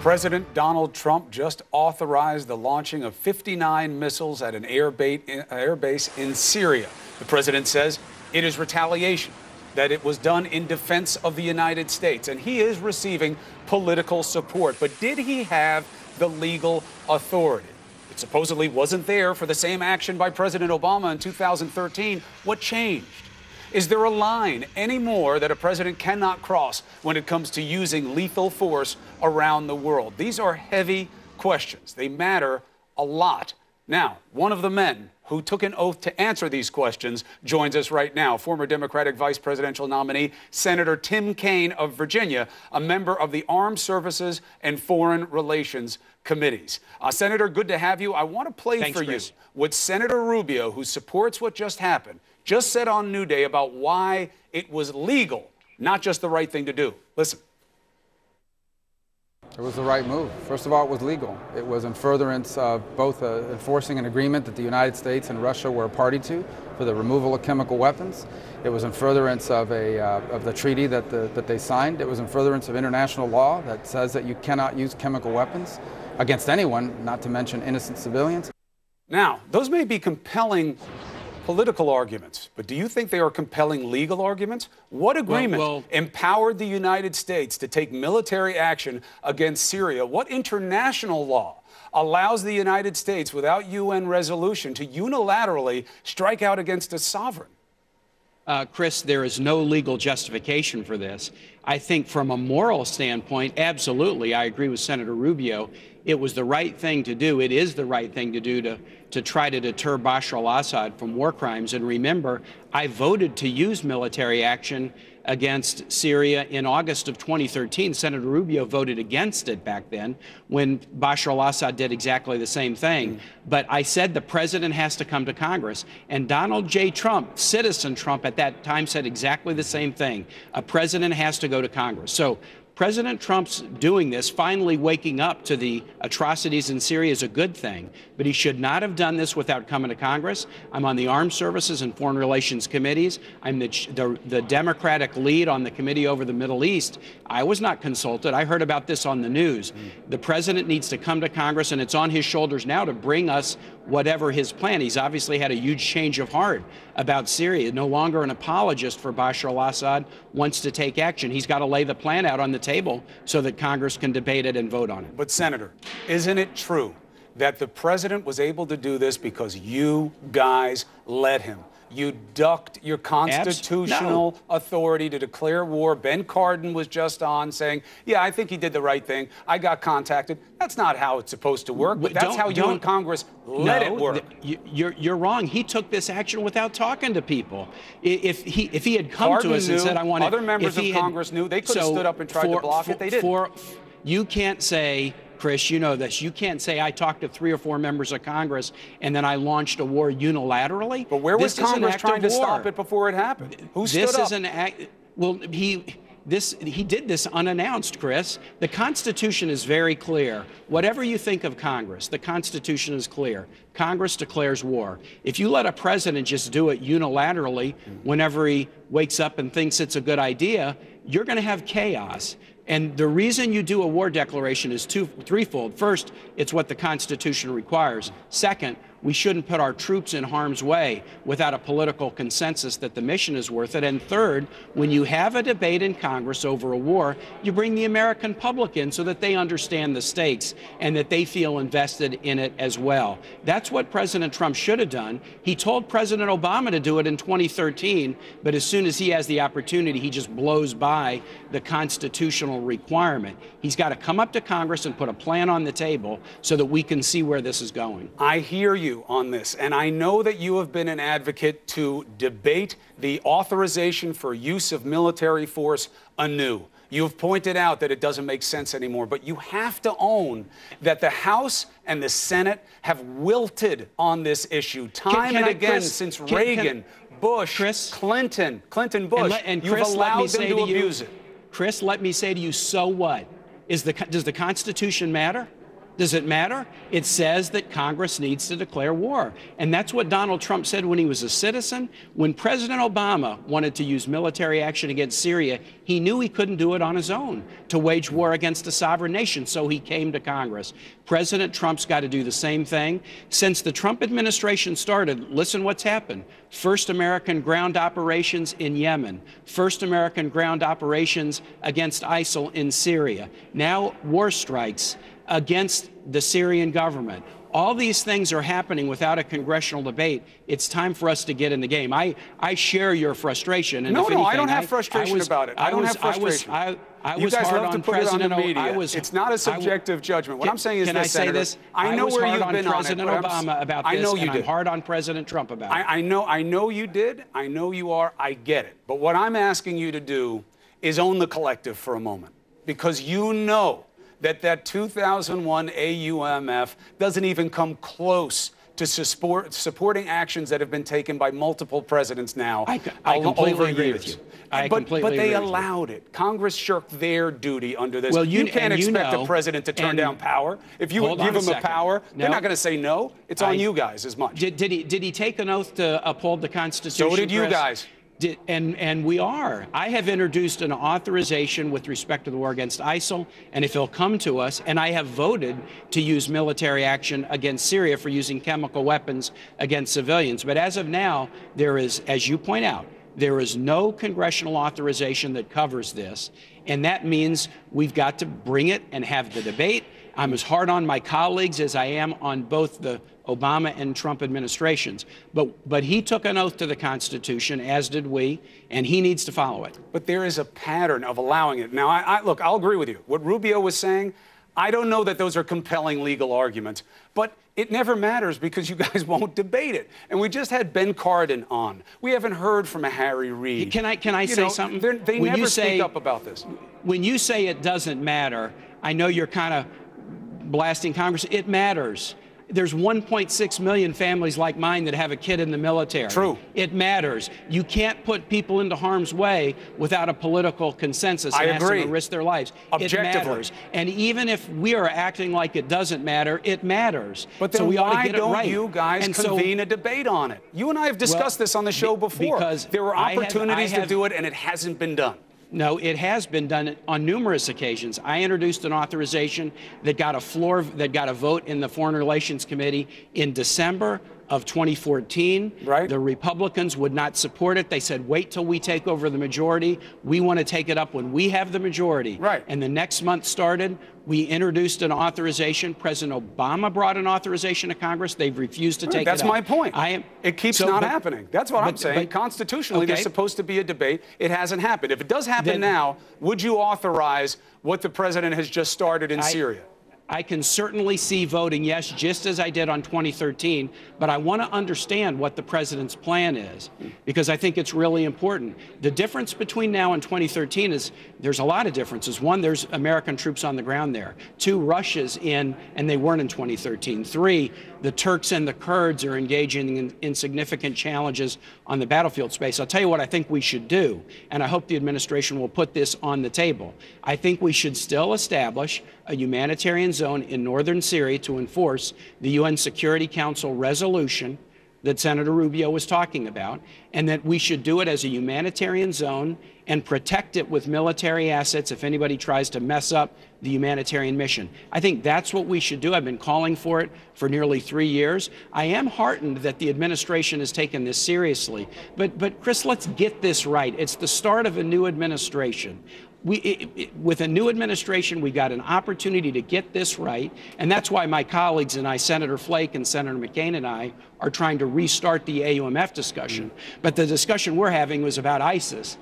President Donald Trump just authorized the launching of 59 missiles at an air base in Syria. The president says it is retaliation, that it was done in defense of the United States, and he is receiving political support. But did he have the legal authority? It supposedly wasn't there for the same action by President Obama in 2013. What changed? Is there a line anymore that a president cannot cross when it comes to using lethal force around the world? These are heavy questions. They matter a lot. Now, one of the men who took an oath to answer these questions joins us right now. Former Democratic vice presidential nominee, Senator Tim Kaine of Virginia, a member of the Armed Services and Foreign Relations Committees. Senator, good to have you. I want to play for you what Senator Rubio, who supports what just happened, just said on New Day about why it was legal, not just the right thing to do. Listen. It was the right move. First of all, it was legal. It was in furtherance of both enforcing an agreement that the United States and Russia were a party to for the removal of chemical weapons. It was in furtherance of the treaty that they signed. It was in furtherance of international law that says that you cannot use chemical weapons against anyone, not to mention innocent civilians. Now, those may be compelling political arguments, but do you think they are compelling legal arguments? What agreement empowered the United States to take military action against Syria? What international law allows the United States, without UN resolution, to unilaterally strike out against a sovereign? Chris, there is no legal justification for this. I think from a moral standpoint, absolutely, I agree with Senator Rubio. It was the right thing to do. It is the right thing to do to try to deter Bashar al-Assad from war crimes. And remember, I voted to use military action against Syria in August of 2013. Senator Rubio voted against it back then when Bashar al-Assad did exactly the same thing. But I said the president has to come to Congress. And Donald J. Trump, Citizen Trump at that time, said exactly the same thing. A president has to go to Congress. So President Trump's doing this, finally waking up to the atrocities in Syria, is a good thing. But he should not have done this without coming to Congress. I'm on the Armed Services and Foreign Relations Committees. I'm the Democratic lead on the Committee over the Middle East. I was not consulted. I heard about this on the news. The president needs to come to Congress, and it's on his shoulders now to bring us whatever his plan. He's obviously had a huge change of heart about Syria. No longer an apologist for Bashar al-Assad, wants to take action. He's got to lay the plan out on the table so that Congress can debate it and vote on it. But, Senator, isn't it true that the president was able to do this because you guys let him? You ducked your constitutional authority to declare war. Ben Cardin was just on saying, yeah, I think he did the right thing. I got contacted. That's not how it's supposed to work, but that's how you in Congress let it work. You're wrong. He took this action without talking to people. If he had come to us and said, I want to... Other members of Congress knew. They could have stood up and tried to block it. They didn't. You can't say... Chris, you know this. You can't say I talked to 3 or 4 members of Congress and then I launched a war unilaterally. But where was Congress trying to stop it before it happened? Who stood up? This is an act. Well, he did this unannounced, Chris. The Constitution is very clear. Whatever you think of Congress, the Constitution is clear. Congress declares war. If you let a president just do it unilaterally whenever he wakes up and thinks it's a good idea, you're going to have chaos. And the reason you do a war declaration is threefold. First, it's what the Constitution requires. Second, we shouldn't put our troops in harm's way without a political consensus that the mission is worth it. And third, when you have a debate in Congress over a war, you bring the American public in so that they understand the stakes and that they feel invested in it as well. That's what President Trump should have done. He told President Obama to do it in 2013, but as soon as he has the opportunity, he just blows by the constitutional requirement. He's got to come up to Congress and put a plan on the table so that we can see where this is going. I hear you on this, and I know that you have been an advocate to debate the authorization for use of military force anew. You've pointed out that it doesn't make sense anymore, but you have to own that the House and the Senate have wilted on this issue time and again since Reagan, Bush, Clinton, Bush. And You've Chris, allowed them to abuse it. Chris, let me say to you, so what? Does the Constitution matter? Does it matter? It says that Congress needs to declare war. And that's what Donald Trump said when he was a citizen. When President Obama wanted to use military action against Syria, he knew he couldn't do it on his own to wage war against a sovereign nation, so he came to Congress. President Trump's got to do the same thing. Since the Trump administration started, listen what's happened. First American ground operations in Yemen. First American ground operations against ISIL in Syria. Now war strikes against the Syrian government. All these things are happening without a congressional debate. It's time for us to get in the game. I share your frustration. And no, if anything, I don't have frustration about it. I don't have frustration. You guys love to put it on the media. It's not a subjective judgment. What I'm saying is this, Senator. I know where you've been on President Obama about this, and I'm hard on President Trump about it. I know you did. I know you are. I get it. But what I'm asking you to do is own the collective for a moment, because you know that 2001 AUMF doesn't even come close to supporting actions that have been taken by multiple presidents now. I completely agree with you. But they allowed it. Congress shirked their duty under this. Well, you can't expect a president to turn down power. If you give him a power, they're not going to say no. It's on you guys as much. Did he take an oath to uphold the Constitution? So did you guys. And we are. I have introduced an authorization with respect to the war against ISIL, and if he'll come to us, and I have voted to use military action against Syria for using chemical weapons against civilians. But as of now, there is, as you point out, there is no congressional authorization that covers this, and that means we've got to bring it and have the debate. I'm as hard on my colleagues as I am on both the Obama and Trump administrations. But he took an oath to the Constitution, as did we, and he needs to follow it. But there is a pattern of allowing it. Now, look, I'll agree with you. What Rubio was saying, I don't know that those are compelling legal arguments, but it never matters because you guys won't debate it. And we just had Ben Cardin on. We haven't heard from a Harry Reid. Can I say something? They never speak up about this. When you say it doesn't matter, I know you're kind of blasting Congress. It matters. There's 1.6 million families like mine that have a kid in the military. True. It matters. You can't put people into harm's way without a political consensus and ask them to risk their lives. Objectively. It matters. And even if we are acting like it doesn't matter, it matters. But then why don't you guys convene a debate on it? You and I have discussed this on the show before. Because there were opportunities to do it, and it hasn't been done. No, it has been done on numerous occasions. I introduced an authorization that got a vote in the Foreign Relations Committee in December of 2014. Right. The Republicans would not support it. They said, wait till we take over the majority. We want to take it up when we have the majority. Right. And the next month started. We introduced an authorization. President Obama brought an authorization to Congress. They've refused to take it up. That's my point. It keeps not happening. That's what I'm saying. Constitutionally, there's supposed to be a debate. It hasn't happened. If it does happen now, would you authorize what the president has just started in Syria? I can certainly see voting yes, just as I did on 2013, but I want to understand what the president's plan is, because I think it's really important. The difference between now and 2013 is there's a lot of differences. One, there's American troops on the ground there. Two, Russia's in, and they weren't in 2013. Three, the Turks and the Kurds are engaging in significant challenges on the battlefield space. I'll tell you what I think we should do, and I hope the administration will put this on the table. I think we should still establish a humanitarian zone in northern Syria to enforce the UN Security Council resolution that Senator Rubio was talking about, and that we should do it as a humanitarian zone and protect it with military assets if anybody tries to mess up the humanitarian mission. I think that's what we should do. I've been calling for it for nearly 3 years. I am heartened that the administration has taken this seriously. But Chris, let's get this right. It's the start of a new administration. With a new administration, we got an opportunity to get this right, and that's why my colleagues and I, Senator Flake and Senator McCain and I, are trying to restart the AUMF discussion. But the discussion we're having was about ISIS.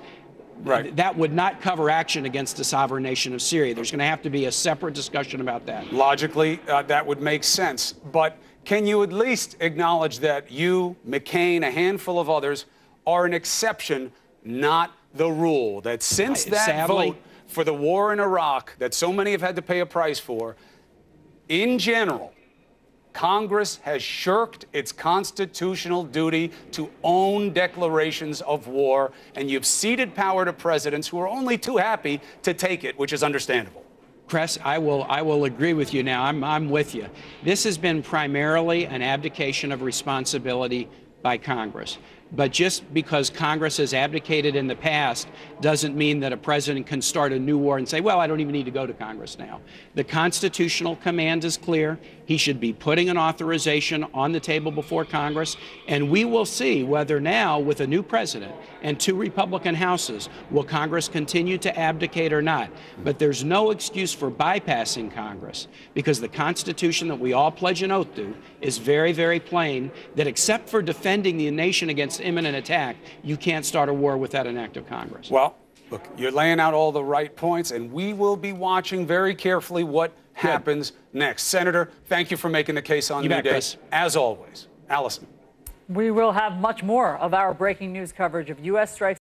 Right. That would not cover action against the sovereign nation of Syria. There's going to have to be a separate discussion about that. Logically, that would make sense. But can you at least acknowledge that you, McCain, a handful of others, are an exception, not the rule? That since that vote for the war in Iraq that so many have had to pay a price for, in general, Congress has shirked its constitutional duty to own declarations of war, and you've ceded power to presidents who are only too happy to take it, which is understandable. Chris, I will agree with you now. I'm with you. This has been primarily an abdication of responsibility by Congress. But just because Congress has abdicated in the past doesn't mean that a president can start a new war and say, well, I don't even need to go to Congress now. The constitutional command is clear. He should be putting an authorization on the table before Congress, and we will see whether now, with a new president and 2 Republican houses, will Congress continue to abdicate or not. But there's no excuse for bypassing Congress, because the Constitution that we all pledge an oath to is very, very plain that except for defending the nation against imminent attack, you can't start a war without an act of Congress. Well, look, you're laying out all the right points, and we will be watching very carefully what happens next. Senator, thank you for making the case on New Day. As always. Allison. We will have much more of our breaking news coverage of U.S. strikes